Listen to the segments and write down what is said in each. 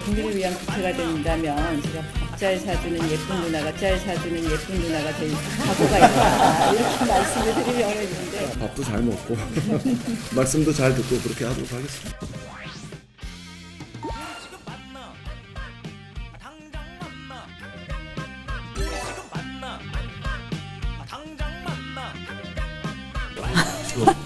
국민을 위한 국회가 된다면 제가 밥 잘 사주는 예쁜 누나가 잘 사주는 예쁜 누나가 될 각오가 있다 이렇게 말씀을 드리려고 했는데 밥도 잘 먹고 말씀도 잘 듣고 그렇게 하도록 하겠습니다. 지금 만나 당장 만나 지금 만나 당장 만나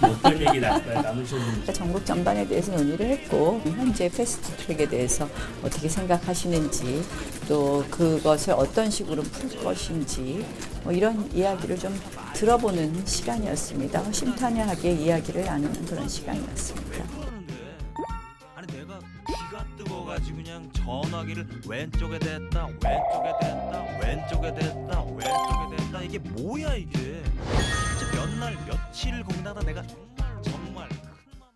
어떤 얘기 나누셨는지. 전국 전반에 대해서 논의를 했고 현재 패스트트랙에 대해서 어떻게 생각하시는지 또 그것을 어떤 식으로 풀 것인지 뭐 이런 이야기를 좀 들어보는 시간이었습니다. 허심탄회하게 이야기를 나누는 그런 시간이었습니다. 그러는데 아니 내가 기가 뜨거워가지고 그냥 전화기를 왼쪽에 댔다 왼쪽에 댔다 이게 뭐야 이게 진짜 몇 날 며칠 고민하다 내가 정말 큰맘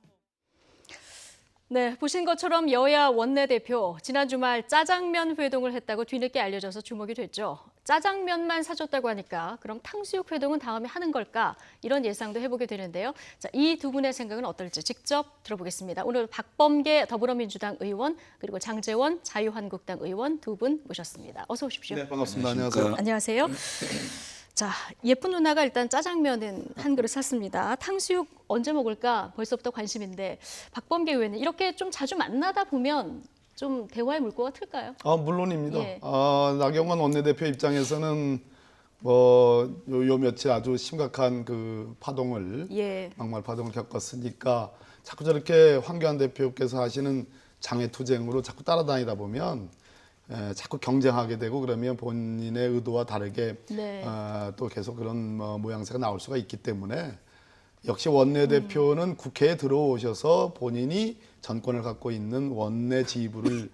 네, 보신 것처럼 여야 원내대표 지난 주말 짜장면 회동을 했다고 뒤늦게 알려져서 주목이 됐죠. 짜장면만 사줬다고 하니까 그럼 탕수육 회동은 다음에 하는 걸까? 이런 예상도 해보게 되는데요. 자, 이 두 분의 생각은 어떨지 직접 들어보겠습니다. 오늘 박범계 더불어민주당 의원 그리고 장제원 자유한국당 의원 두 분 모셨습니다. 어서 오십시오. 네, 반갑습니다. 안녕하세요. 안녕하세요. 자, 예쁜 누나가 일단 짜장면은 한 그릇 샀습니다. 탕수육 언제 먹을까 벌써부터 관심인데 박범계 의원은 이렇게 좀 자주 만나다 보면 좀 대화의 물꼬가 틀까요? 물론입니다. 예. 나경원 원내대표 입장에서는 요 며칠 아주 심각한 그 파동을 예. 막말 파동을 겪었으니까 자꾸 저렇게 황교안 대표께서 하시는 장외투쟁으로 자꾸 따라다니다 보면 자꾸 경쟁하게 되고 그러면 본인의 의도와 다르게 네. 또 계속 그런 모양새가 나올 수가 있기 때문에 역시 원내대표는 국회에 들어오셔서 본인이 전권을 갖고 있는 원내 지휘부를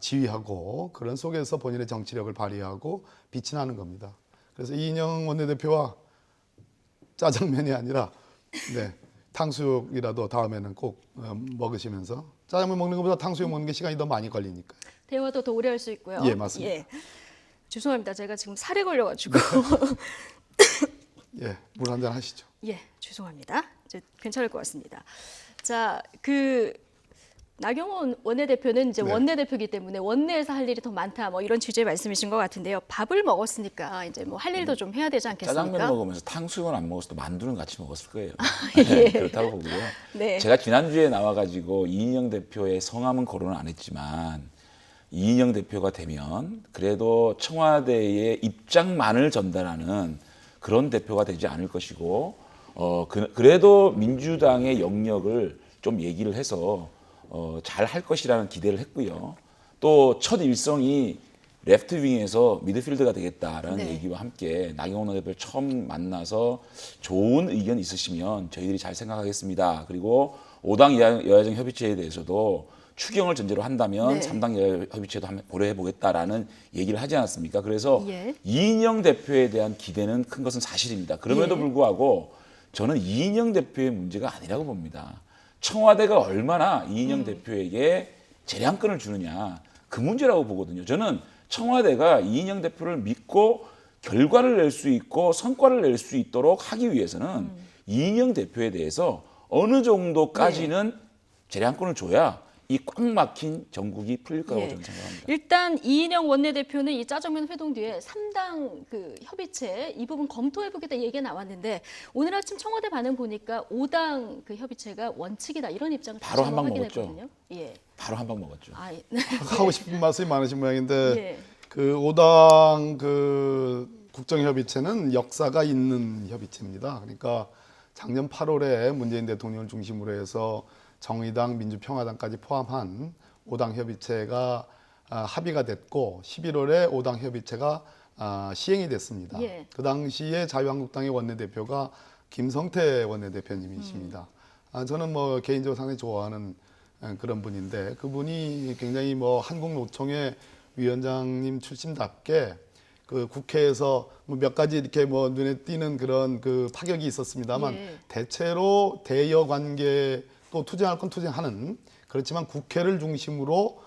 지휘하고 그런 속에서 본인의 정치력을 발휘하고 빛이 나는 겁니다. 그래서 이인영 원내대표와 짜장면이 아니라 탕수육이라도 다음에는 꼭 먹으시면서 짜장면 먹는 것보다 탕수육 먹는 게 시간이 더 많이 걸리니까요. 대화도 더 오래 할 수 있고요. 예, 맞습니다. 예. 죄송합니다. 제가 지금 살에 걸려가지고. 예, 물 한 잔 하시죠. 예, 죄송합니다. 이제 괜찮을 것 같습니다. 자, 나경원 원내대표는 이제 네. 원내대표이기 때문에 원내에서 할 일이 더 많다, 뭐 이런 취지의 말씀이신 것 같은데요. 밥을 먹었으니까 이제 뭐 할 일도 좀 해야 되지 않겠습니까? 짜장면 먹으면서 탕수육은 안 먹었어도 만두는 같이 먹었을 거예요. 예. 그렇다고 보고요. 네. 제가 지난주에 나와가지고 이인영 대표의 성함은 거론을 안 했지만 이인영 대표가 되면 그래도 청와대의 입장만을 전달하는 그런 대표가 되지 않을 것이고 그래도 민주당의 영역을 좀 얘기를 해서 잘 할 것이라는 기대를 했고요. 또 첫 일성이 레프트 윙에서 미드필드가 되겠다라는 네. 얘기와 함께 나경원 원내대표를 처음 만나서 좋은 의견 있으시면 저희들이 잘 생각하겠습니다. 그리고 5당 여야정 협의체에 대해서도 추경을 전제로 한다면 네. 3당 협의체도 한번 고려해 보겠다라는 얘기를 하지 않았습니까? 그래서 예. 이인영 대표에 대한 기대는 큰 것은 사실입니다. 그럼에도 예. 불구하고 저는 이인영 대표의 문제가 아니라고 봅니다. 청와대가 얼마나 이인영 대표에게 재량권을 주느냐 그 문제라고 보거든요. 저는 청와대가 이인영 대표를 믿고 결과를 낼 수 있고 성과를 낼 수 있도록 하기 위해서는 이인영 대표에 대해서 어느 정도까지는 재량권을 줘야 이 꽉 막힌 전국이 풀릴 거라고 예. 저는 생각합니다. 일단 이인영 원내대표는 이 짜장면 회동 뒤에 3당 협의체 이 부분 검토해보겠다 얘기가 나왔는데 오늘 아침 청와대 반응 보니까 5당 협의체가 원칙이다 이런 입장을 바로 다시 한방 한번 먹었죠. 확인했거든요. 예. 바로 한 방 먹었죠. 아, 예. 하고 싶은 말씀이 많으신 모양인데 예. 그 5당 국정협의체는 역사가 있는 협의체입니다. 그러니까 작년 8월에 문재인 대통령을 중심으로 해서 정의당, 민주평화당까지 포함한 5당 협의체가 합의가 됐고 11월에 5당 협의체가 시행이 됐습니다. 예. 그 당시에 자유한국당의 원내대표가 김성태 원내대표님이십니다. 저는 뭐 개인적으로 상당히 좋아하는 그런 분인데 그분이 굉장히 뭐 한국노총의 위원장님 출신답게 그 국회에서 몇 가지 이렇게 뭐 눈에 띄는 그런 그 타격이 있었습니다만 예. 대체로 대여 관계 또 투쟁할 건 투쟁하는 그렇지만 국회를 중심으로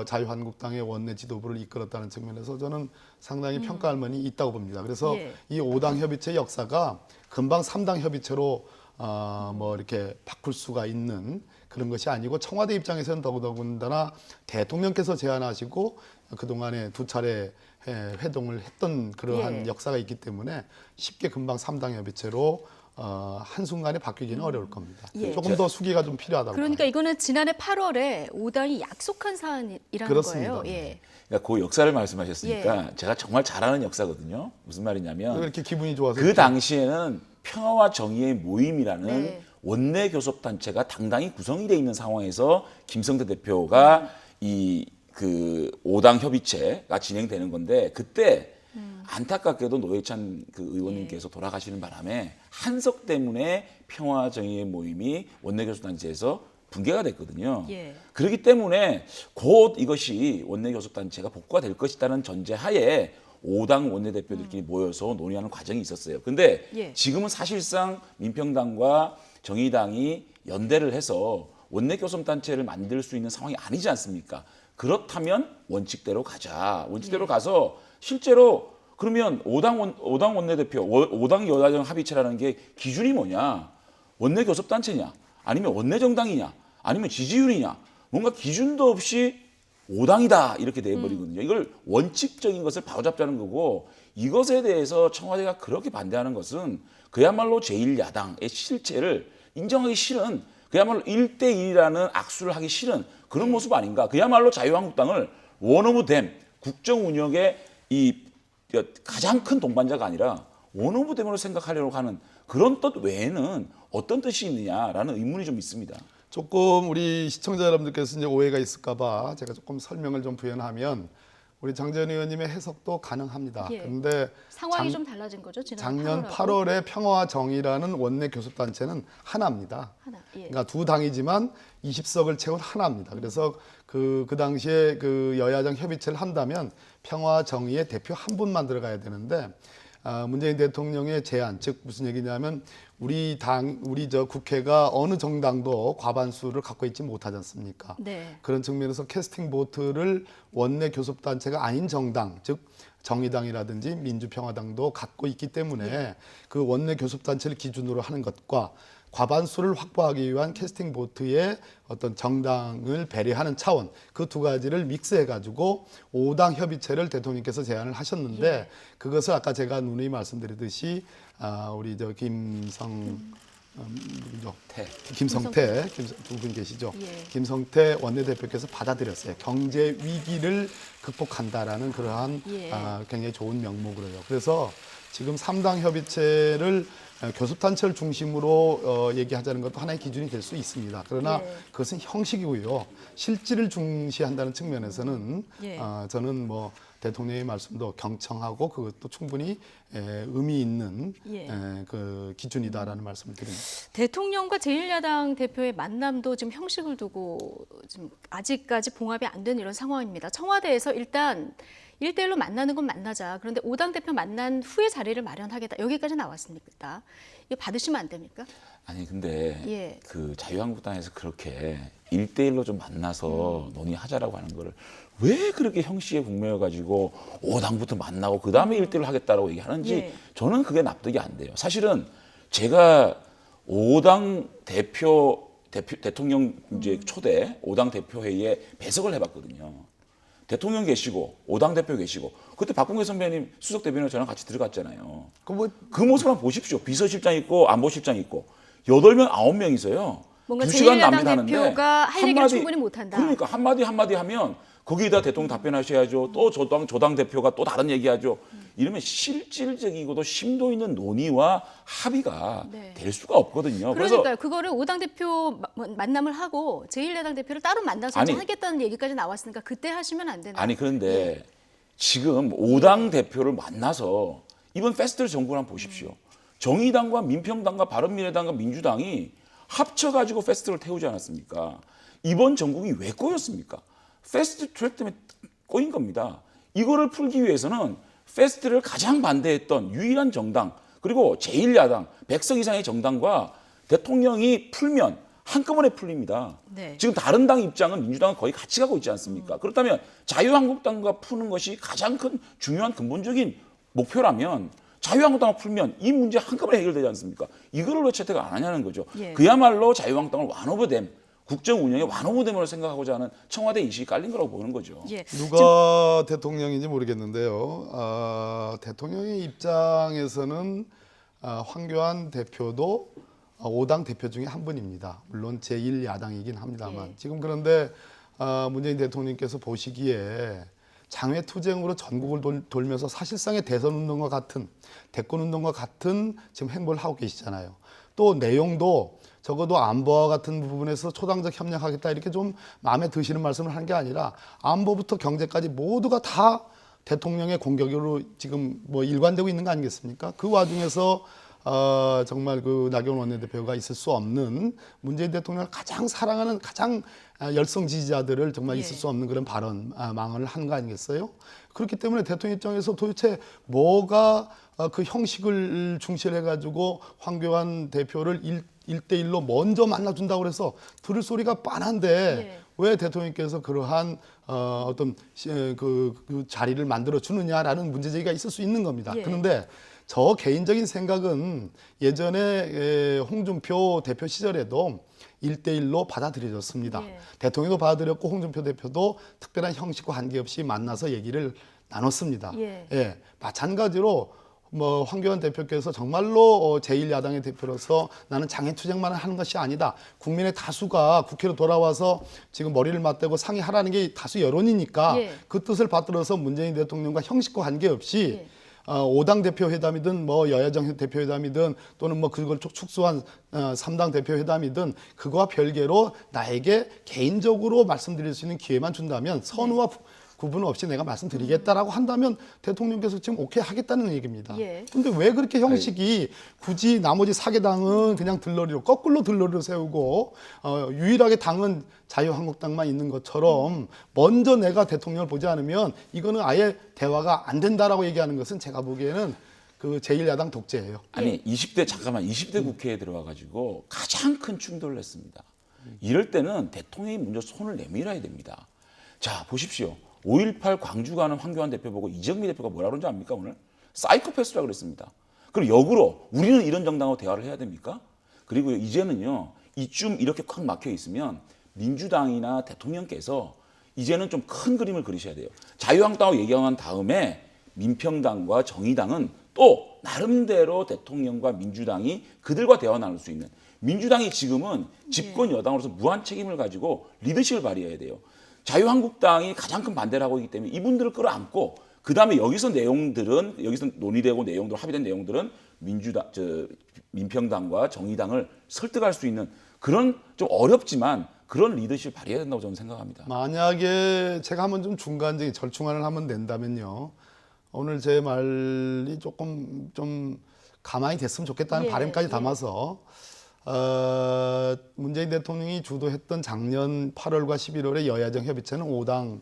자유한국당의 원내 지도부를 이끌었다는 측면에서 저는 상당히 평가할 만이 있다고 봅니다. 그래서 예. 이 5당 협의체 역사가 금방 3당 협의체로 뭐 이렇게 바꿀 수가 있는 그런 것이 아니고 청와대 입장에서는 더더군다나 대통령께서 제안하시고 그동안에 2차례 회동을 했던 그러한 예. 역사가 있기 때문에 쉽게 금방 3당 협의체로 한순간에 바뀌기는 어려울 겁니다. 예. 조금 더 수기가 좀 필요하다고 그러니까 봐요. 이거는 지난해 8월에 5당이 약속한 사안이라는 그렇습니다. 거예요. 예. 그러니까 그 역사를 말씀하셨으니까 제가 정말 잘 아는 역사거든요. 무슨 왜 말이냐면 이렇게 기분이 좋아서 그 당시에는 평화와 정의의 모임이라는 네. 원내 교섭단체가 당당히 구성이 돼 있는 상황에서 김성태 대표가 이 그 5당 협의체가 진행되는 건데 그때 안타깝게도 노회찬 그 의원님께서 돌아가시는 바람에 한석 때문에 평화 정의의 모임이 원내 교섭단체에서 붕괴가 됐거든요. 예. 그렇기 때문에 곧 이것이 원내 교섭단체가 복구가 될 것이라는 전제하에 5당 원내대표들끼리 모여서 논의하는 과정이 있었어요. 근데 예. 지금은 사실상 민평당과 정의당이 연대를 해서 원내교섭단체를 만들 수 있는 상황이 아니지 않습니까? 그렇다면 원칙대로 가자. 원칙대로 가서 실제로 그러면 5당 원내대표, 5당 여야정 합의체라는 게 기준이 뭐냐? 원내교섭단체냐? 아니면 원내정당이냐? 아니면 지지율이냐? 뭔가 기준도 없이 5당이다 이렇게 돼버리거든요. 이걸 원칙적인 것을 바로잡자는 거고 이것에 대해서 청와대가 그렇게 반대하는 것은 그야말로 제1야당의 실체를 인정하기 싫은 그야말로 1대1이라는 악수를 하기 싫은 그런 모습 아닌가. 그야말로 자유한국당을 원 오브 댐 국정 운영의 이 가장 큰 동반자가 아니라 원 오브 댐으로 생각하려고 하는 그런 뜻 외에는 어떤 뜻이 있느냐라는 의문이 좀 있습니다. 조금 우리 시청자 여러분들께서 이제 오해가 있을까봐 제가 조금 설명을 좀 부연하면 우리 장재현 의원님의 해석도 가능합니다. 예. 그런데 상황이 좀 달라진 거죠. 작년 8월하고. 8월에 평화와 정의라는 원내 교섭단체는 하나입니다. 하나. 예. 그러니까 두 당이지만 20석을 채운 하나입니다. 그래서 그 당시에 그 여야정 협의체를 한다면 평화와 정의의 대표 한 분만 들어가야 되는데 문재인 대통령의 제안, 즉 무슨 얘기냐면 우리 국회가 어느 정당도 과반수를 갖고 있지 못하지 않습니까? 네. 그런 측면에서 캐스팅 보트를 원내 교섭단체가 아닌 정당, 즉 정의당이라든지 민주평화당도 갖고 있기 때문에 그 원내 교섭단체를 기준으로 하는 것과 과반수를 확보하기 위한 캐스팅 보트의 어떤 정당을 배려하는 차원 그 두 가지를 믹스해가지고 5당 협의체를 대통령께서 제안을 하셨는데 그것을 아까 제가 누누이 말씀드리듯이 우리 김성태 두 분 계시죠? 예. 김성태 원내대표께서 받아들였어요. 경제 위기를 극복한다라는 그러한 예. 굉장히 좋은 명목으로요. 그래서 지금 3당 협의체를 교섭단체를 중심으로 얘기하자는 것도 하나의 기준이 될 수 있습니다. 그러나 예. 그것은 형식이고요. 실질을 중시한다는 측면에서는 예. 저는 뭐 대통령의 말씀도 경청하고 그것도 충분히 의미 있는 예. 그 기준이다라는 말씀을 드립니다. 대통령과 제1야당 대표의 만남도 지금 형식을 두고 지금 아직까지 봉합이 안 된 이런 상황입니다. 청와대에서 일단 1대1로 만나는 건 만나자. 그런데 5당 대표 만난 후에 자리를 마련하겠다. 여기까지 나왔습니까? 이거 받으시면 안 됩니까? 아니 근데 예. 그 자유한국당에서 그렇게 1대1로 좀 만나서 논의하자라고 하는 거를 왜 그렇게 형식에 국매여가지고 5당부터 만나고 그 다음에 1대1로 하겠다라고 얘기하는지 예. 저는 그게 납득이 안 돼요. 사실은 제가 5당 대통령 이제 초대 5당 대표회의에 배석을 해봤거든요. 대통령 계시고 5당 대표 계시고 그때 박봉계 선배님 수석 대변인과 저랑 같이 들어갔잖아요. 그 모습을 한번 보십시오. 비서실장 있고 안보실장 있고 8명, 9명이서요. 뭔가 2시간 제1야당 낭비하는데 대표가 할 얘기를 충분히 못한다. 그러니까 한마디 하면 거기에다 대통령 답변하셔야죠. 또 조당 대표가 또 다른 얘기하죠. 이러면 실질적이고도 심도 있는 논의와 합의가 네. 될 수가 없거든요. 그러니까요. 그거를 5당 대표 만남을 하고 제1야당 대표를 따로 만나서 아니, 하겠다는 얘기까지 나왔으니까 그때 하시면 안 되나요? 아니 그런데 지금 5당 대표를 만나서 이번 페스티벌 정부를 한번 보십시오. 정의당과 민평당과 바른미래당과 민주당이 합쳐가지고 페스티벌을 태우지 않았습니까? 이번 전국이 왜 꼬였습니까? 패스트 트랙 때문에 꼬인 겁니다. 이거를 풀기 위해서는 패스트를 가장 반대했던 유일한 정당 그리고 제1야당 100석 이상의 정당과 대통령이 풀면 한꺼번에 풀립니다. 네. 지금 다른 당 입장은 민주당은 거의 같이 가고 있지 않습니까? 그렇다면 자유한국당과 푸는 것이 가장 큰 중요한 근본적인 목표라면 자유한국당을 풀면 이 문제 한꺼번에 해결되지 않습니까? 이거를 왜 채택을 안 하냐는 거죠. 예. 그야말로 자유한국당을 완오브댐, 국정 운영의 완오브댐으로 생각하고자 하는 청와대 인식이 깔린 거라고 보는 거죠. 예. 누가 대통령인지 모르겠는데요. 대통령의 입장에서는 황교안 대표도 5당 대표 중에 한 분입니다. 물론 제1야당이긴 합니다만 예. 지금 그런데 문재인 대통령께서 보시기에 장외투쟁으로 전국을 돌면서 사실상의 대선 운동과 같은 대권 운동과 같은 지금 행보를 하고 계시잖아요. 또 내용도 적어도 안보와 같은 부분에서 초당적 협력하겠다 이렇게 좀 마음에 드시는 말씀을 하는 게 아니라 안보부터 경제까지 모두가 다 대통령의 공격으로 지금 뭐 일관되고 있는 거 아니겠습니까? 그 와중에서 정말 그 나경원 원내대표가 있을 수 없는 문재인 대통령을 가장 사랑하는 가장 열성 지지자들을 정말 있을 수 없는 그런 망언을 한 거 아니겠어요? 그렇기 때문에 대통령 입장에서 도대체 뭐가 그 형식을 중시해가지고 황교안 대표를 1대1로 먼저 만나준다고 그래서 들을 소리가 빤한데 왜 대통령께서 그러한 어떤 그 자리를 만들어 주느냐라는 문제제기가 있을 수 있는 겁니다. 그런데 저 개인적인 생각은 예전에 홍준표 대표 시절에도 1대1로 받아들여졌습니다. 대통령도 받아들였고 홍준표 대표도 특별한 형식과 관계없이 만나서 얘기를 나눴습니다. 예, 마찬가지로 뭐 황교안 대표께서 정말로 제1야당의 대표로서 나는 장애투쟁만 하는 것이 아니다. 국민의 다수가 국회로 돌아와서 지금 머리를 맞대고 상의하라는 게 다수 여론이니까 그 뜻을 받들어서 문재인 대통령과 형식과 관계없이 5당 대표 회담이든 뭐 여야정 대표 회담이든 또는 뭐 그걸 축소한 3당 대표 회담이든 그거와 별개로 나에게 개인적으로 말씀드릴 수 있는 기회만 준다면 선후와 구분 없이 내가 말씀드리겠다라고 한다면 대통령께서 지금 오케이 하겠다는 얘기입니다. 그런데 왜 그렇게 형식이 굳이 나머지 4개 당은 그냥 들러리로 거꾸로 들러리로 세우고 유일하게 당은 자유한국당만 있는 것처럼 먼저 내가 대통령을 보지 않으면 이거는 아예 대화가 안 된다라고 얘기하는 것은 제가 보기에는 그 제1야당 독재예요. 아니 20대 국회에 들어와 가지고 가장 큰 충돌을 했습니다. 이럴 때는 대통령이 먼저 손을 내밀어야 됩니다. 자 보십시오. 5.18 광주 가는 황교안 대표 보고 이정미 대표가 뭐라 그런지 압니까 오늘? 사이코패스라고 그랬습니다. 그럼 역으로 우리는 이런 정당하고 대화를 해야 됩니까? 그리고 이제는요. 이쯤 이렇게 꽉 막혀 있으면 민주당이나 대통령께서 이제는 좀 큰 그림을 그리셔야 돼요. 자유한국당하고 얘기한 다음에 민평당과 정의당은 또 나름대로 대통령과 민주당이 그들과 대화 나눌 수 있는 민주당이 지금은 집권 여당으로서 무한 책임을 가지고 리더십을 발휘해야 돼요. 자유한국당이 가장 큰 반대를 하고 있기 때문에 이분들을 끌어안고 그다음에 여기서 논의되고 내용들 합의된 내용들은 민평당과 정의당을 설득할 수 있는 그런 좀 어렵지만 그런 리더십을 발휘해야 된다고 저는 생각합니다. 만약에 제가 한번 좀 중간적인 절충안을 한번 낸다면요. 오늘 제 말이 조금 좀 가만히 됐으면 좋겠다는 바람까지 담아서 문재인 대통령이 주도했던 작년 8월과 11월에 여야정 협의체는 5당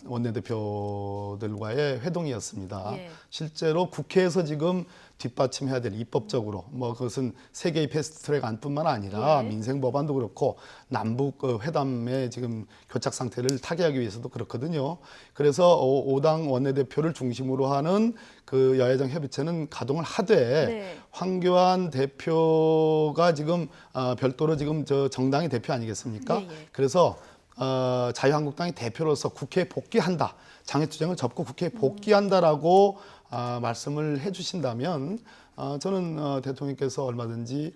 원내대표들과의 회동이었습니다. 실제로 국회에서 지금 뒷받침해야 될 입법적으로 뭐 그것은 세계의 패스트트랙 안뿐만 아니라 민생 법안도 그렇고 남북 회담의 지금 교착 상태를 타개하기 위해서도 그렇거든요. 그래서 5당 원내대표를 중심으로 하는 그 여야정 협의체는 가동을 하되 황교안 대표가 지금 별도로 지금 저 정당의 대표 아니겠습니까? 그래서 자유한국당의 대표로서 국회에 복귀한다. 장애투쟁을 접고 국회에 복귀한다라고 말씀을 해주신다면 저는 대통령께서 얼마든지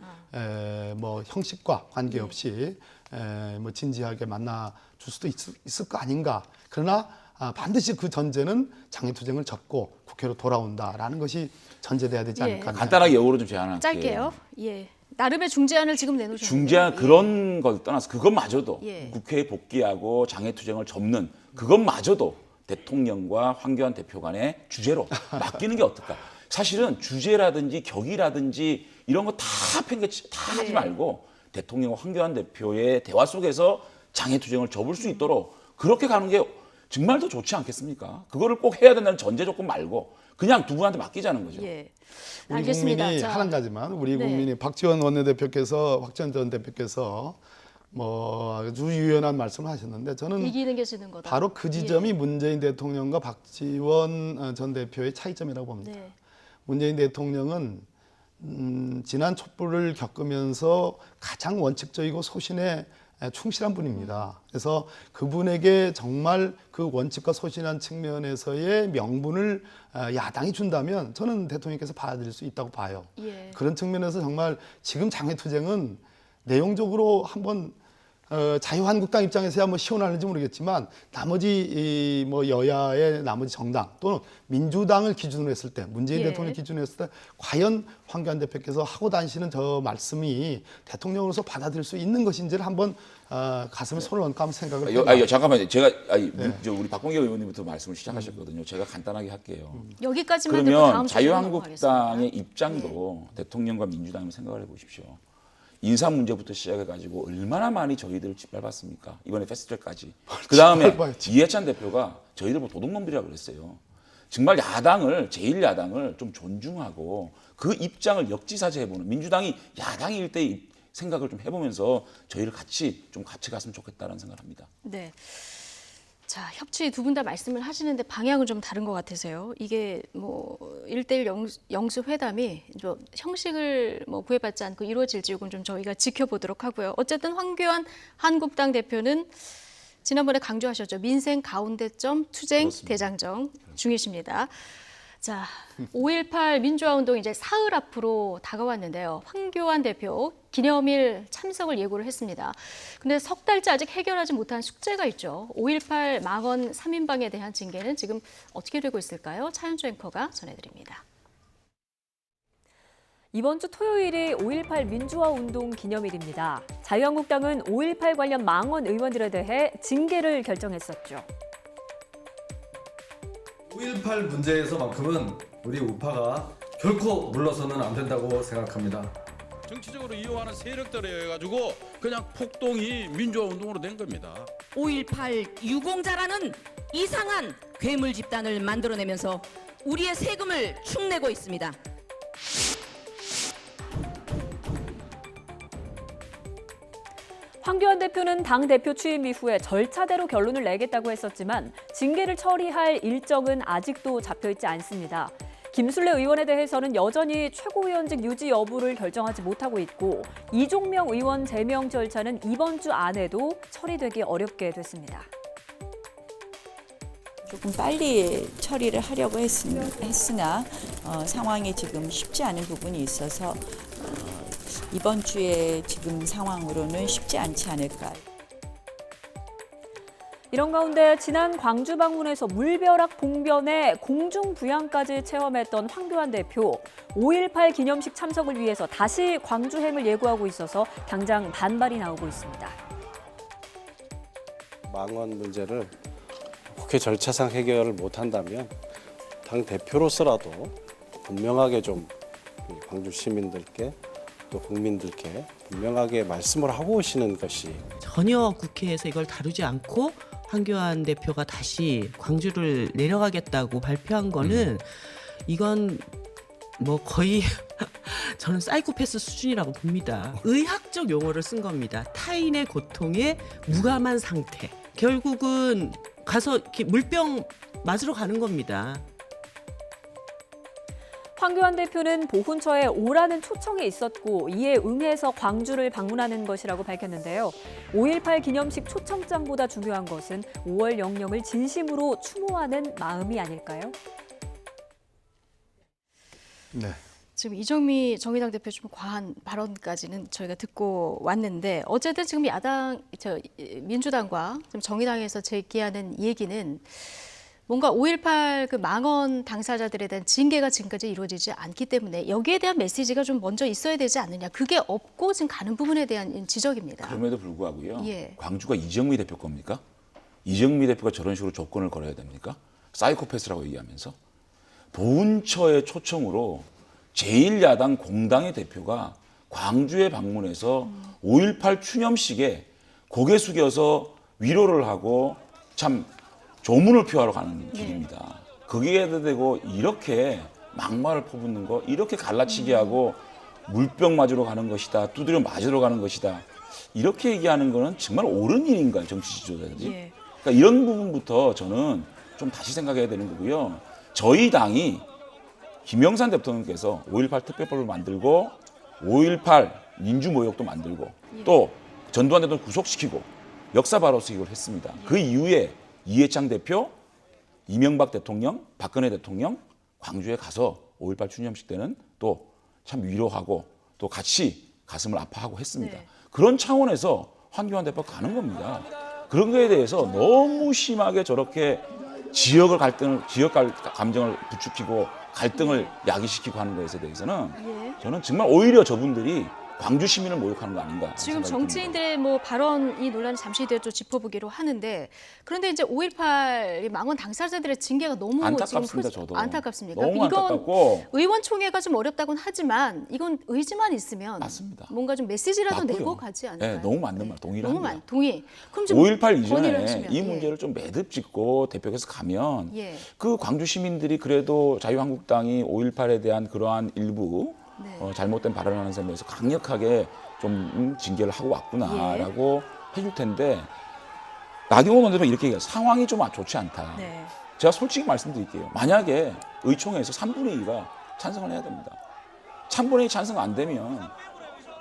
뭐 형식과 관계없이 뭐 진지하게 만나 줄 수도 있을 거 아닌가. 그러나 반드시 그 전제는 장애투쟁을 접고 국회로 돌아온다라는 것이 전제돼야 되지 않을까. 간단하게 역으로 좀 제안할게요. 짧게요. 나름의 중재안을 지금 내놓으셨는데. 중재안 그런 걸 떠나서 그것마저도 국회에 복귀하고 장애투쟁을 접는 그것마저도 대통령과 황교안 대표 간의 주제로 맡기는 게 어떨까? 사실은 주제라든지 격이라든지 이런 거 다 하지 말고 대통령과 황교안 대표의 대화 속에서 장애투쟁을 접을 수 있도록 그렇게 가는 게 정말 더 좋지 않겠습니까? 그거를 꼭 해야 된다는 전제 조건 말고 그냥 두 분한테 맡기자는 거죠. 우리 알겠습니다. 국민이 한 가지만 우리 국민이 박지원 원내대표께서 박지원 전 대표께서 뭐 아주 유연한 말씀을 하셨는데 저는 이기는 게 지는 거다. 바로 그 지점이 문재인 대통령과 박지원 전 대표의 차이점이라고 봅니다. 문재인 대통령은 지난 촛불을 겪으면서 가장 원칙적이고 소신에 충실한 분입니다. 그래서 그분에게 정말 그 원칙과 소신한 측면에서의 명분을 야당이 준다면 저는 대통령께서 받아들일 수 있다고 봐요. 예. 그런 측면에서 정말 지금 장외투쟁은 내용적으로 한번 자유한국당 입장에서야 뭐 시원하는지 모르겠지만 나머지 뭐 여야의 나머지 정당 또는 민주당을 기준으로 했을 때 문재인 예. 대통령 기준으로 했을 때 과연 황교안 대표께서 하고 다니시는 저 말씀이 대통령으로서 받아들일 수 있는 것인지를 한번 가슴에 손을 얹고 한번 생각을 해봐요. 잠깐만요. 제가 네. 우리 박봉계 의원님부터 말씀을 시작하셨거든요. 제가 간단하게 할게요. 여기까지만 듣고 그러면 다음 주제로 자유한국당의 넘어가겠습니다. 입장도 대통령과 민주당을 생각을 해보십시오. 인사 문제부터 시작해가지고 얼마나 많이 저희들을 짓밟았습니까? 이번에 패스트트랙까지. 그 다음에 짓밟아야지. 이해찬 대표가 저희들 뭐 도둑놈들이라고 그랬어요. 정말 야당을 제1야당을 좀 존중하고 그 입장을 역지사지해보는 민주당이 야당일 때의 생각을 좀 해보면서 저희를 같이 갔으면 좋겠다는 생각을 합니다. 네. 자, 협치 두 분 다 말씀을 하시는데 방향은 좀 다른 것 같아서요. 이게 뭐 1대1 영수 회담이 좀 형식을 뭐 구애받지 않고 이루어질지 이건 좀 저희가 지켜보도록 하고요. 어쨌든 황교안 한국당 대표는 지난번에 강조하셨죠. 민생 가운데점 투쟁 그렇습니다. 대장정 중이십니다. 자, 5.18 민주화 운동이 이제 사흘 앞으로 다가왔는데요. 황교안 대표 기념일 참석을 예고를 했습니다. 근데 석 달째 아직 해결하지 못한 숙제가 있죠. 5.18 망언 3인방에 대한 징계는 지금 어떻게 되고 있을까요? 차현주 앵커가 전해드립니다. 이번 주 토요일이 5.18 민주화 운동 기념일입니다. 자유한국당은 5.18 관련 망언 의원들에 대해 징계를 결정했었죠. 5.18 문제에서만큼은 우리 우파가 결코 물러서는 안 된다고 생각합니다. 정치적으로 이용하는 세력들에 가지고 그냥 폭동이 민주화 운동으로 된 겁니다. 5.18 유공자라는 이상한 괴물 집단을 만들어내면서 우리의 세금을 축내고 있습니다. 황교안 대표는 당대표 취임 이후에 절차대로 결론을 내겠다고 했었지만 징계를 처리할 일정은 아직도 잡혀있지 않습니다. 김술래 의원에 대해서는 여전히 최고위원직 유지 여부를 결정하지 못하고 있고 이종명 의원 제명 절차는 이번 주 안에도 처리되기 어렵게 됐습니다. 조금 빨리 처리를 하려고 했으나 상황이 지금 쉽지 않은 부분이 있어서 이번 주에 지금 상황으로는 쉽지 않지 않을까. 이런 가운데 지난 광주 방문에서 물벼락 봉변에 공중부양까지 체험했던 황교안 대표, 5.18 기념식 참석을 위해서 다시 광주행을 예고하고 있어서 당장 반발이 나오고 있습니다. 망언 문제를 국회 절차상 해결을 못한다면 당 대표로서라도 분명하게 좀 광주 시민들께 또 국민들께 분명하게 말씀을 하고 오시는 것이 전혀 국회에서 이걸 다루지 않고 황교안 대표가 다시 광주를 내려가겠다고 발표한 거는 이건 뭐 거의 저는 사이코패스 수준이라고 봅니다. 의학적 용어를 쓴 겁니다. 타인의 고통에 무감한 상태. 결국은 가서 이렇게 물병 맞으러 가는 겁니다. 황교안 대표는 보훈처에 오라는 초청이 있었고 이에 응해서 광주를 방문하는 것이라고 밝혔는데요. 5.18 기념식 초청장보다 중요한 것은 5월 영령을 진심으로 추모하는 마음이 아닐까요? 네. 지금 이정미 정의당 대표 좀 과한 발언까지는 저희가 듣고 왔는데 어쨌든 지금 민주당과 좀 정의당에서 제기하는 얘기는 뭔가 5.18 그 망언 당사자들에 대한 징계가 지금까지 이루어지지 않기 때문에 여기에 대한 메시지가 좀 먼저 있어야 되지 않느냐. 그게 없고 지금 가는 부분에 대한 지적입니다. 그럼에도 불구하고요. 예. 광주가 이정미 대표 겁니까? 이정미 대표가 저런 식으로 조건을 걸어야 됩니까? 사이코패스라고 얘기하면서. 보훈처의 초청으로 제1야당 공당의 대표가 광주에 방문해서 5.18 추념식에 고개 숙여서 위로를 하고 참 조문을 표하러 가는 길입니다. 거기에도 대고 이렇게 막말을 퍼붓는 거, 이렇게 갈라치기 하고 물병 맞으러 가는 것이다, 두드려 맞으러 가는 것이다. 이렇게 얘기하는 거는 정말 옳은 일인가요, 정치 지도자들이? 예. 그러니까 이런 부분부터 저는 좀 다시 생각해야 되는 거고요. 저희 당이 김영삼 대통령께서 5.18 특별법을 만들고 5.18 민주모욕도 만들고 또 전두환 대통령 구속시키고 역사 바로 쓰기를 했습니다. 그 이후에 이해창 대표, 이명박 대통령, 박근혜 대통령 광주에 가서 5.18 추념식 때는 또 참 위로하고 또 같이 가슴을 아파하고 했습니다. 네. 그런 차원에서 황교안 대표가 가는 겁니다. 그런 거에 대해서 너무 심하게 저렇게 지역 감정을 부추기고 갈등을 야기시키고 하는 것에 대해서는 저는 정말 오히려 저분들이 광주 시민을 모욕하는 거 아닌가. 지금 정치인들의 뭐 발언 이 논란을 잠시 뒤에 또 짚어보기로 하는데 그런데 이제 5.18 망원 당사자들의 징계가 너무 안타깝습니다. 지금 저도 안타깝습니까? 너무 이건 안타깝고 의원총회가 좀 어렵다고는 하지만 이건 의지만 있으면 맞습니다. 뭔가 좀 메시지라도 맞고요. 내고 가지 않을까요? 네, 너무 맞는 말 동의를 너무 합니다. 동의. 그럼 좀 5.18 건의를 이전에 하시면, 이 문제를 좀 매듭 짓고 대표께서 가면 예. 그 광주 시민들이 그래도 자유한국당이 5.18에 대한 그러한 일부 네. 잘못된 발언을 하는 점에서 강력하게 좀 징계를 하고 왔구나라고 해줄 텐데 나경원 원내대표 이렇게 얘기해요. 상황이 좀 좋지 않다. 네. 제가 솔직히 말씀드릴게요. 만약에 의총에서 3분의 2가 찬성을 해야 됩니다. 3분의 2 찬성 안 되면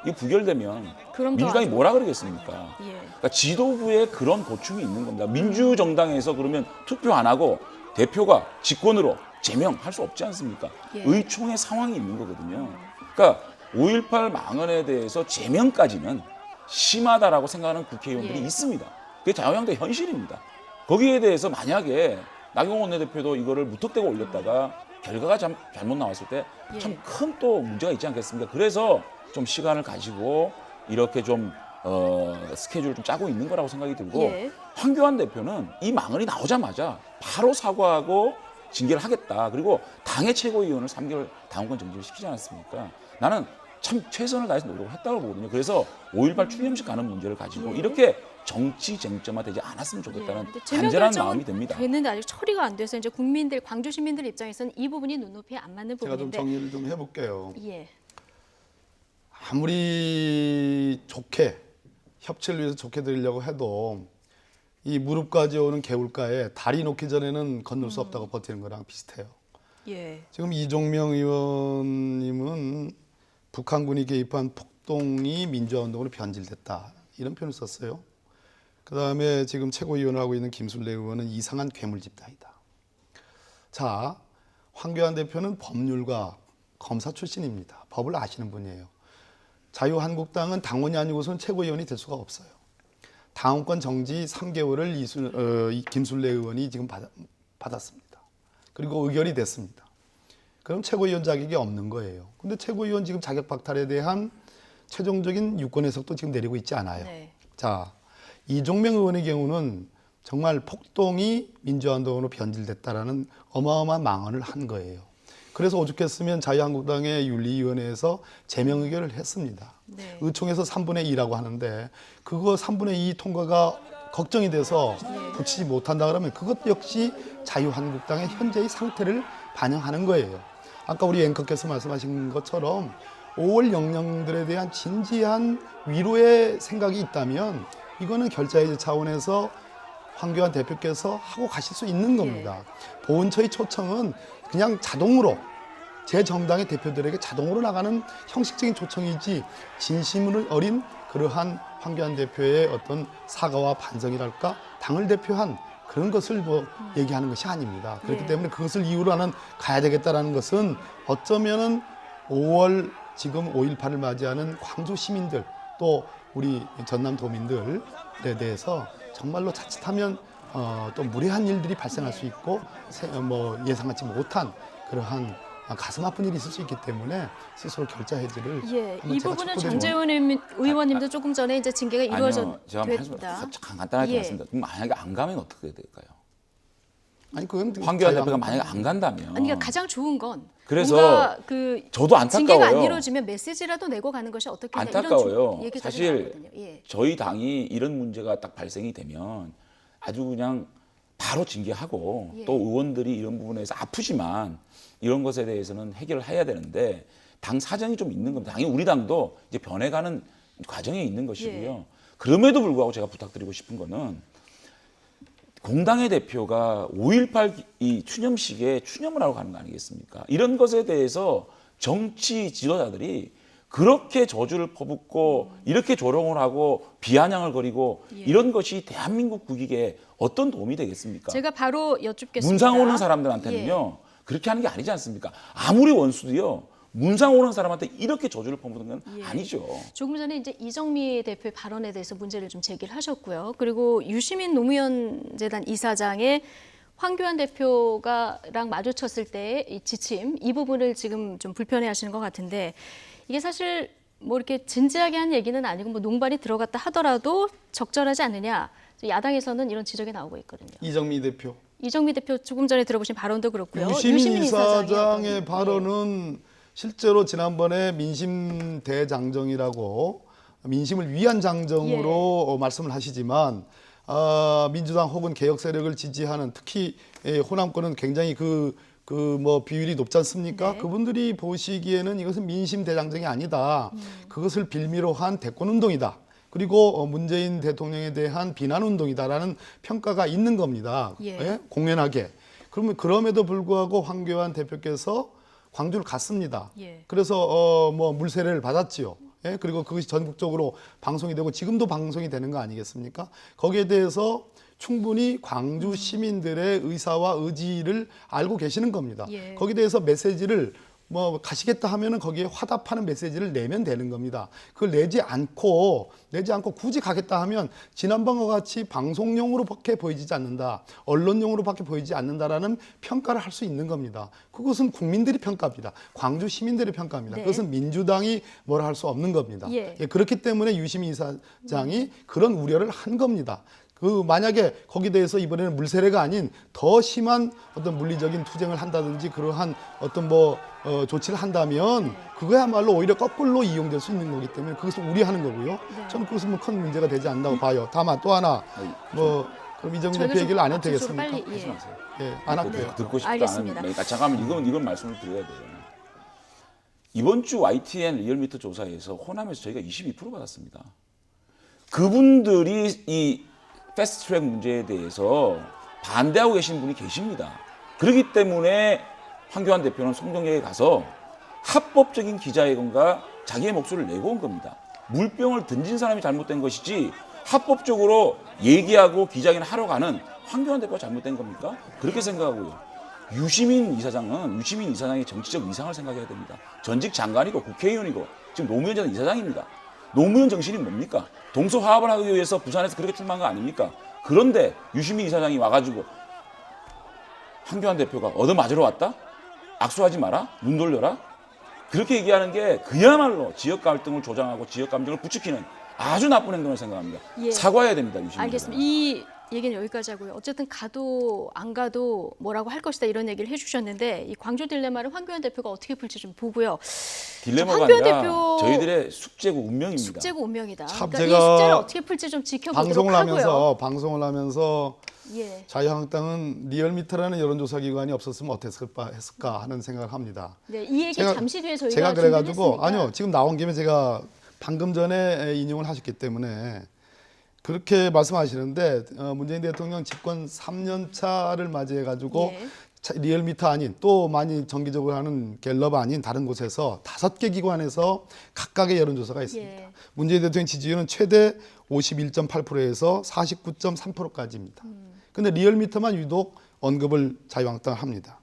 이게 부결되면 그럼 더 민주당이 아주- 뭐라 그러겠습니까? 예. 그러니까 지도부에 그런 고충이 있는 겁니다. 민주정당에서 그러면 투표 안 하고 대표가 직권으로 제명할 수 없지 않습니까? 예. 의총의 상황이 있는 거거든요. 그러니까 5.18 망언에 대해서 제명까지는 심하다라고 생각하는 국회의원들이 예. 있습니다. 그게 자유한국당 현실입니다. 거기에 대해서 만약에 나경원 원내대표도 이거를 무턱대고 올렸다가 결과가 잘못 나왔을 때 참 큰 또 문제가 있지 않겠습니까? 그래서 좀 시간을 가지고 이렇게 좀 스케줄을 좀 짜고 있는 거라고 생각이 들고 예. 황교안 대표는 이 망언이 나오자마자 바로 사과하고 징계를 하겠다. 그리고 당의 최고위원을 3개월 당원권 정지를 시키지 않았습니까? 나는 참 최선을 다해서 노력을 했다고 보거든요. 그래서 5.18 추념식 가는 문제를 가지고 이렇게 정치 쟁점화되지 않았으면 좋겠다는 간절한 마음이 듭니다. 됐는데 아직 처리가 안 돼서 이제 국민들, 광주 시민들 입장에서는 이 부분이 눈높이에 안 맞는 제가 좀 부분인데. 정리를 좀 해볼게요. 예. 아무리 좋게 협치를 위해서 좋게 드리려고 해도 이 무릎까지 오는 개울가에 다리 놓기 전에는 건널 수 없다고 버티는 거랑 비슷해요. 예. 지금 이종명 의원님은 북한군이 개입한 폭동이 민주화운동으로 변질됐다 이런 표현을 썼어요. 그다음에 지금 최고위원을 하고 있는 김술래 의원은 이상한 괴물 집단이다. 자, 황교안 대표는 법률가 검사 출신입니다. 법을 아시는 분이에요. 자유한국당은 당원이 아니고서는 최고위원이 될 수가 없어요. 당원권 정지 3개월을 김술래 의원이 지금 받았습니다. 그리고 의결이 됐습니다. 그럼 최고위원 자격이 없는 거예요. 근데 최고위원 지금 자격 박탈에 대한 최종적인 유권 해석도 지금 내리고 있지 않아요. 네. 자, 이종명 의원의 경우는 정말 폭동이 민주화운동으로 변질됐다라는 어마어마한 망언을 한 거예요. 그래서 오죽했으면 자유한국당의 윤리위원회에서 제명 의결을 했습니다. 네. 의총에서 3분의 2라고 하는데 그거 3분의 2 통과가 걱정이 돼서 붙이지 못한다 그러면 그것 역시 자유한국당의 현재의 상태를 반영하는 거예요. 아까 우리 앵커께서 말씀하신 것처럼 5월 영령들에 대한 진지한 위로의 생각이 있다면 이거는 결자해제 차원에서 황교안 대표께서 하고 가실 수 있는 겁니다. 보훈처의 초청은 그냥 자동으로 제 정당의 대표들에게 자동으로 나가는 형식적인 초청이지 진심을 어린 그러한 황교안 대표의 어떤 사과와 반성이랄까 당을 대표한 그런 것을 뭐 얘기하는 것이 아닙니다. 그렇기 때문에 그것을 이유로 하는 가야 되겠다라는 것은 어쩌면은 5월 지금 5.18을 맞이하는 광주 시민들 또 우리 전남 도민들에 대해서 정말로 자칫하면 또 무례한 일들이 발생할 수 있고 뭐 예상하지 못한 그러한 가슴 아픈 일이 있을 수 있기 때문에 스스로 결자 해지를 이 부분은 장제원 의원님도 조금 전에 이제 징계가 이루어졌다. 간단하게 말씀드립니다. 그럼 만약에 안 가면 어떻게 될까요? 아니 그건 황교안 대표가 만약에 안 간다면 아니 그러니까 가장 좋은 건 그래서 뭔가 그 저도 안타까워요. 징계가 안 이루어지면 메시지라도 내고 가는 것이 어떻겠냐 안타까워요. 이런 얘기까지 사실 나오거든요. 예. 저희 당이 이런 문제가 딱 발생이 되면 아주 그냥 바로 징계하고 또 의원들이 이런 부분에서 아프지만 이런 것에 대해서는 해결을 해야 되는데 당 사정이 좀 있는 겁니다. 당연히 우리 당도 이제 변해가는 과정에 있는 것이고요. 그럼에도 불구하고 제가 부탁드리고 싶은 거는 공당의 대표가 5.18 이 추념식에 추념을 하러 가는 거 아니겠습니까? 이런 것에 대해서 정치 지도자들이 그렇게 저주를 퍼붓고 이렇게 조롱을 하고 비아냥을 거리고 이런 것이 대한민국 국익에 어떤 도움이 되겠습니까? 제가 바로 여쭙겠습니다. 문상 오는 사람들한테는요. 그렇게 하는 게 아니지 않습니까? 아무리 원수도요. 문상 오는 사람한테 이렇게 저주를 퍼붓는 건 아니죠. 조금 전에 이제 이정미 대표의 발언에 대해서 문제를 좀 제기를 하셨고요. 그리고 유시민 노무현 재단 이사장의 황교안 대표가랑 마주쳤을 때의 이 지침, 이 부분을 지금 좀 불편해하시는 것 같은데 이게 사실 뭐 이렇게 진지하게 한 얘기는 아니고 뭐 농반이 들어갔다 하더라도 적절하지 않느냐. 야당에서는 이런 지적이 나오고 있거든요. 이정미 대표. 이정미 대표 조금 전에 들어보신 발언도 그렇고요. 유시민 이사장의 발언은 실제로 지난번에 민심 대장정이라고 민심을 위한 장정으로 말씀을 하시지만 민주당 혹은 개혁 세력을 지지하는 특히 호남권은 굉장히 뭐 비율이 높지 않습니까? 그분들이 보시기에는 이것은 민심 대장정이 아니다. 그것을 빌미로 한 대권 운동이다. 그리고 문재인 대통령에 대한 비난 운동이다라는 평가가 있는 겁니다. 공연하게. 그러면 그럼에도 불구하고 황교안 대표께서 광주를 갔습니다. 그래서 뭐 물세례를 받았지요. 그리고 그것이 전국적으로 방송이 되고 지금도 방송이 되는 거 아니겠습니까? 거기에 대해서 충분히 광주 시민들의 의사와 의지를 알고 계시는 겁니다. 거기에 대해서 메시지를 뭐 가시겠다 하면은 거기에 화답하는 메시지를 내면 되는 겁니다. 그걸 내지 않고 굳이 가겠다 하면 지난번과 같이 방송용으로밖에 보이지 않는다, 언론용으로밖에 보이지 않는다라는 평가를 할 수 있는 겁니다. 그것은 국민들이 평가입니다. 광주 시민들의 평가입니다. 그것은 민주당이 뭐라 할 수 없는 겁니다. 그렇기 때문에 유시민 이사장이 그런 우려를 한 겁니다. 만약에 거기에 대해서 이번에는 물세례가 아닌 더 심한 어떤 물리적인 투쟁을 한다든지 그러한 어떤 조치를 한다면 그거야말로 오히려 거꾸로 이용될 수 있는 거기 때문에 그것을 우려하는 거고요. 저는 그것은 뭐 큰 문제가 되지 않는다고 봐요. 다만 또 하나 그럼 이정미 대표 얘기를 안 해도 되겠습니까? 안 할게요. 듣고 싶다. 알겠습니다. 그러니까 잠깐만 이건 말씀을 드려야 돼요. 이번 주 YTN 리얼미터 조사에서 호남에서 저희가 22% 받았습니다. 그분들이 이 패스트트랙 문제에 대해서 반대하고 계신 분이 계십니다. 그렇기 때문에 황교안 대표는 송정역에 가서 합법적인 기자회견과 자기의 목소리를 내고 온 겁니다. 물병을 던진 사람이 잘못된 것이지 합법적으로 얘기하고 기자회견을 하러 가는 황교안 대표가 잘못된 겁니까? 그렇게 생각하고요. 유시민 이사장의 정치적 위상을 생각해야 됩니다. 전직 장관이고 국회의원이고 지금 노무현 전 이사장입니다. 노무현 정신이 뭡니까? 동서화합을 하기 위해서 부산에서 그렇게 출마한 거 아닙니까? 그런데 유시민 이사장이 와가지고 황교안 대표가 얻어맞으러 왔다? 악수하지 마라? 눈 돌려라? 그렇게 얘기하는 게 그야말로 지역 갈등을 조장하고 지역 감정을 부추기는 아주 나쁜 행동을 생각합니다. 사과해야 됩니다. 유시민 알겠습니다. 이 얘기는 여기까지 하고요. 어쨌든 가도 안 가도 뭐라고 할 것이다 이런 얘기를 해주셨는데 이 광주 딜레마를 황교안 대표가 어떻게 풀지 좀 보고요. 딜레마가 아니라 저희들의 숙제고 운명입니다. 숙제고 운명이다. 그러니까 제가 이 숙제를 어떻게 풀지 좀 지켜보도록 하고요. 방송을 하면서 자유한국당은 리얼미터라는 여론조사 기관이 없었으면 어땠을까 하는 생각을 합니다. 이 얘기 잠시 뒤에 제가 그래가지고 아니요 지금 나온 김에 제가 방금 전에 인용을 하셨기 때문에 그렇게 말씀하시는데 문재인 대통령 집권 3년 차를 맞이해가지고 리얼미터 아닌 또 많이 정기적으로 하는 갤럽 아닌 다른 곳에서 5개 기관에서 각각의 여론조사가 있습니다. 문재인 대통령 지지율은 최대 51.8%에서 49.3%까지입니다. 근데 리얼미터만 유독 언급을 자유한국당 합니다.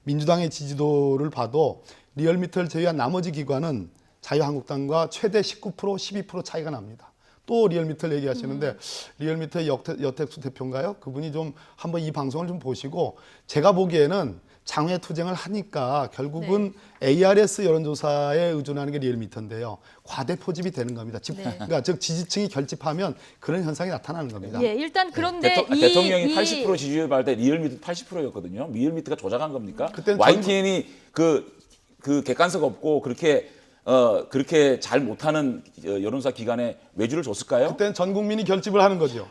민주당의 지지도를 봐도 리얼미터를 제외한 나머지 기관은 자유한국당과 최대 19%, 12% 차이가 납니다. 또 리얼미터를 얘기하시는데 리얼미터의 여택수 대표인가요? 그분이 좀 한번 이 방송을 좀 보시고 제가 보기에는 장외 투쟁을 하니까 결국은 ARS 여론조사에 의존하는 게 리얼미터인데요. 과대 포집이 되는 겁니다. 그러니까 즉 지지층이 결집하면 그런 현상이 나타나는 겁니다. 일단 그런데 대통령이 80% 지지율 받을 때 리얼미터 80%였거든요. 리얼미터가 조작한 겁니까? YTN이 그 객관성 없고 그렇게 잘 못하는 여론조사 기관에 외주를 줬을까요? 그때는 전 국민이 결집을 하는 거죠.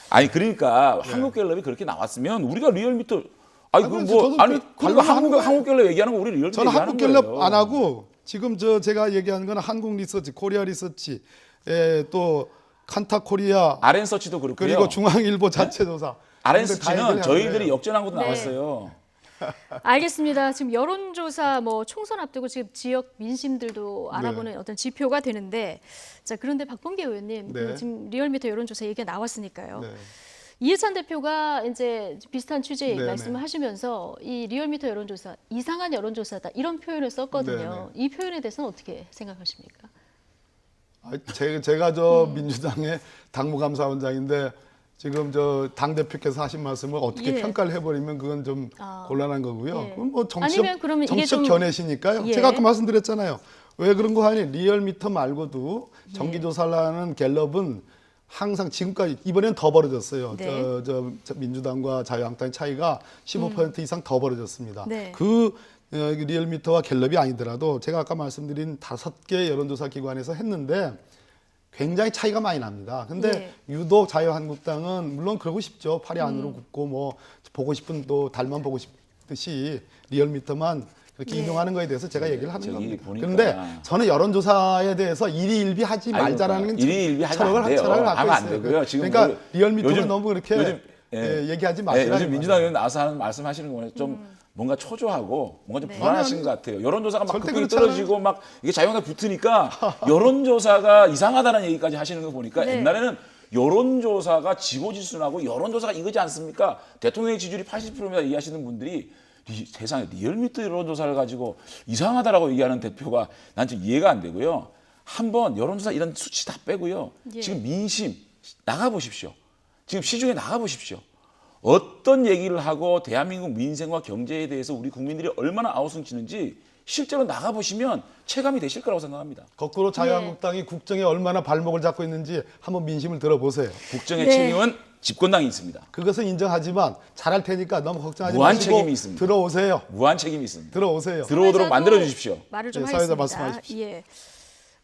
아니 그러니까 한국갤럽이 그렇게 나왔으면 우리가 리얼미터 한국갤럽 얘기하는 거 우리 리얼미터 저는 얘기하는 거예요. 한국갤럽 안 하고 지금 제가 얘기하는 건 한국 리서치, 코리아 리서치, 또 칸타 코리아, RN서치도 그렇고요. 그리고 중앙일보 자체 조사. RSG는 저희들이 역전한 것도 네. 나왔어요. 알겠습니다. 지금 여론조사 뭐 총선 앞두고 지금 지역 민심들도 알아보는 어떤 지표가 되는데, 자 그런데 박범계 의원님 네. 지금 리얼미터 여론조사 얘기가 나왔으니까요. 네. 이해찬 대표가 이제 비슷한 취지의 네네. 말씀을 하시면서 이 리얼미터 여론조사 이상한 여론조사다 이런 표현을 썼거든요. 이 표현에 대해서는 어떻게 생각하십니까? 제가 저 민주당의 당무감사원장인데 지금 저 당 대표께서 하신 말씀을 어떻게 예. 평가를 해버리면 그건 좀 곤란한 거고요. 예. 그건 뭐 아니면 그러면 이게 정치적 좀- 견해시니까요. 예. 제가 아까 말씀드렸잖아요. 왜 그런 거 하니 리얼미터 말고도 정기조사를 하는 갤럽은 항상 지금까지 이번엔 더 벌어졌어요. 네. 저 민주당과 자유한국당의 차이가 15% 이상 더 벌어졌습니다. 네. 그 리얼미터와 갤럽이 아니더라도 제가 아까 말씀드린 5개 여론조사 기관에서 했는데 굉장히 차이가 많이 납니다. 근데 유독 자유한국당은 물론 그러고 싶죠. 팔이 안으로 굽고 뭐 보고 싶은 또 달만 보고 싶듯이 리얼미터만 그렇게 인용하는 거에 대해서 제가 얘기를 하는 겁니다. 그런데 저는 여론조사에 대해서 일희일비하지 말자라는 일희일비하지 안 돼요. 하면 안 되고요. 지금 그러니까 리얼미터가 요즘- 너무 그렇게 요즘, 얘기하지 마시라. 요즘 민주당 의원 나와서 하는 말씀하시는 거 보면 좀 뭔가 초조하고 뭔가 좀 불안하신 것 같아요. 여론조사가 막 절대 급격히 그렇잖아요. 떨어지고 막 이게 자유한국당 붙으니까 여론조사가 이상하다는 얘기까지 하시는 거 보니까 네. 옛날에는 여론조사가 지고지순하고 여론조사가 이거지 않습니까? 대통령의 지지율이 80%입니다 얘기하시는 분들이 세상에 리얼미터 여론조사를 가지고 이상하다라고 얘기하는 대표가 난 좀 이해가 안 되고요. 한번 여론조사 이런 수치 다 빼고요. 예. 지금 민심 나가보십시오. 지금 시중에 나가보십시오. 어떤 얘기를 하고 대한민국 민생과 경제에 대해서 우리 국민들이 얼마나 아우성치는지 실제로 나가보시면 체감이 되실 거라고 생각합니다. 거꾸로 자유한국당이 국정에 얼마나 발목을 잡고 있는지 한번 민심을 들어보세요. 국정의 책임은 집권당이 있습니다. 그것은 인정하지만 잘할 테니까 너무 걱정하지 무한 마시고 책임이 있습니다. 들어오세요. 무한 책임이 있습니다. 들어오세요. 들어오도록 만들어 주십시오. 말을 좀 네, 사회자 하겠습니다. 말씀하십시오. 예.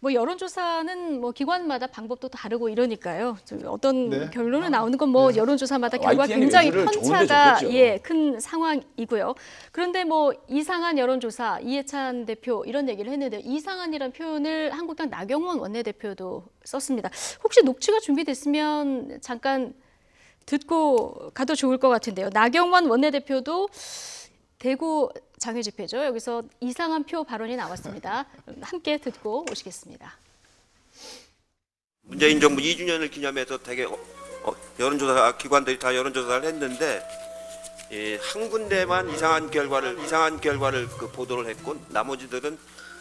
뭐 여론조사는 뭐 기관마다 방법도 다르고 이러니까요. 어떤 네. 결론이 나오는 건 뭐 여론조사마다 결과 YTN 굉장히 여주를 좋은데 편차가 좋겠죠. 큰 상황이고요. 그런데 뭐 이상한 여론조사 이해찬 대표 이런 얘기를 했는데 이상한이라는 표현을 한국당 나경원 원내대표도 썼습니다. 혹시 녹취가 준비됐으면 잠깐 듣고 가도 좋을 것 같은데요. 나경원 원내대표도 대구 장외 집회죠. 여기서 이상한 표 발언이 나왔습니다. 함께 듣고 오시겠습니다. 문재인 정부 2주년을 기념해서 되게 여론조사 기관들이 다 여론조사를 했는데 한 군데만 이상한 결과를 그 보도를 했고 나머지들은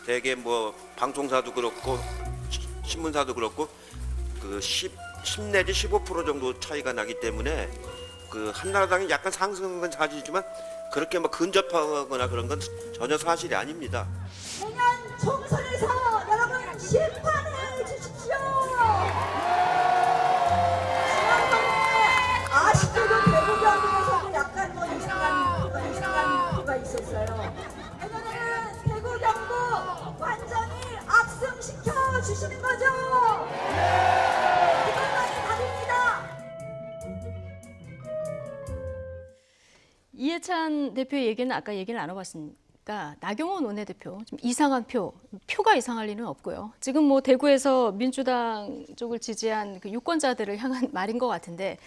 되게 뭐 방송사도 그렇고 신문사도 그렇고 그 10 내지 15% 정도 차이가 나기 때문에 그 한나라당이 약간 상승한 건 사실이지만 그렇게 뭐 근접하거나 그런 건 전혀 사실이 아닙니다. 내년 총선에서 여러분 심판해 주십시오. 지난번에 아쉽게도 대구 경북에서는 약간 뭐 이상한 표가 있었어요. 내년에는 대구 경북 완전히 압승시켜 주시는 거죠. 그것만이 답입니다. 이해찬 대표의 얘기는 아까 얘기를 나눠봤으니까 나경원 원내대표 좀 이상한 표가 이상할 일은 없고요. 지금 뭐 대구에서 민주당 쪽을 지지한 그 유권자들을 향한 말인 것 같은데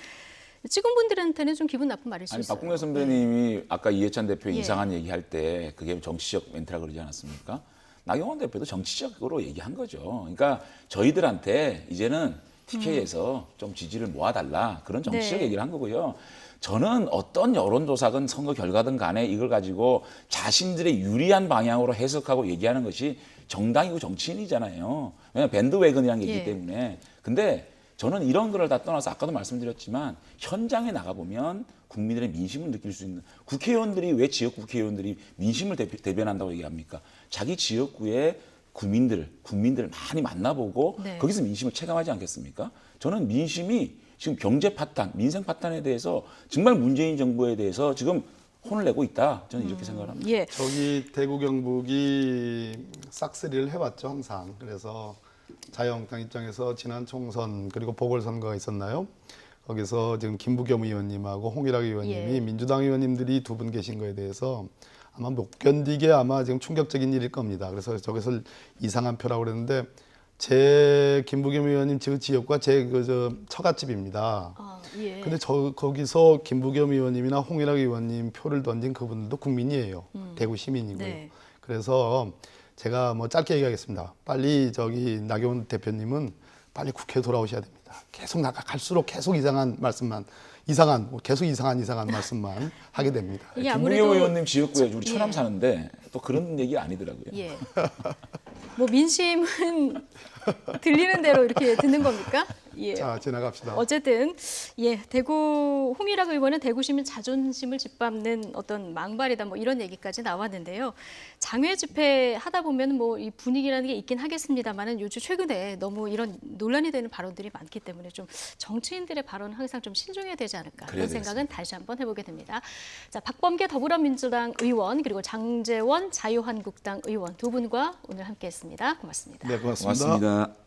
찍은 분들한테는 좀 기분 나쁜 말일 수 있어요. 박국내 선배님이 아까 이해찬 대표 예. 이상한 얘기할 때 그게 정치적 멘트라 그러지 않았습니까? 나경원 대표도 정치적으로 얘기한 거죠. 그러니까 저희들한테 이제는 TK에서 좀 지지를 모아달라 그런 정치적 네. 얘기를 한 거고요. 저는 어떤 여론조사든 선거 결과든 간에 이걸 가지고 자신들의 유리한 방향으로 해석하고 얘기하는 것이 정당이고 정치인이잖아요. 왜냐하면 밴드웨건이라는 게 있기 예. 때문에. 근데 저는 이런 거를 다 떠나서 아까도 말씀드렸지만 현장에 나가보면 국민들의 민심을 느낄 수 있는 국회의원들이 왜 지역 국회의원들이 민심을 대변한다고 얘기합니까? 자기 지역구의 국민들을 많이 만나보고 네. 거기서 민심을 체감하지 않겠습니까? 저는 민심이 지금 경제 파탄, 민생 파탄에 대해서 정말 문재인 정부에 대해서 지금 혼을 내고 있다. 저는 이렇게 생각을 합니다. 예. 저기 대구 경북이 싹쓸이를 해왔죠 항상. 그래서 자유한국당 입장에서 지난 총선 그리고 보궐선거가 있었나요? 거기서 지금 김부겸 의원님하고 홍일학 의원님이 예. 민주당 의원님들이 두 분 계신 거에 대해서 아마 못 견디게 아마 지금 충격적인 일일 겁니다. 그래서 저것을 이상한 표라고 그랬는데 제 김부겸 의원님 지역과 제 처갓집입니다. 예. 근데 거기서 김부겸 의원님이나 홍일학 의원님 표를 던진 그분들도 국민이에요. 대구 시민이고요. 네. 그래서 제가 뭐 짧게 얘기하겠습니다. 빨리 나경원 대표님은 빨리 국회에 돌아오셔야 됩니다. 계속 갈수록 계속 이상한 말씀만 하게 됩니다. 이게 김부겸 의원님 지역구에 우리 천암 예. 사는데 또 그런 얘기 아니더라고요. 예. 뭐 민심은 들리는 대로 이렇게 듣는 겁니까? 예. 자, 지나갑시다. 어쨌든 대구 홍일학 의원은 대구 시민 자존심을 짓밟는 어떤 망발이다 뭐 이런 얘기까지 나왔는데요. 장외 집회 하다 보면 뭐 이 분위기라는 게 있긴 하겠습니다만은 요즘 최근에 너무 이런 논란이 되는 발언들이 많기 때문에 좀 정치인들의 발언은 항상 좀 신중해야 되지 않을까 그런 생각은 다시 한번 해보게 됩니다. 자, 박범계 더불어민주당 의원 그리고 장제원 자유한국당 의원 두 분과 오늘 함께했습니다. 고맙습니다. 네, 고맙습니다. 고맙습니다.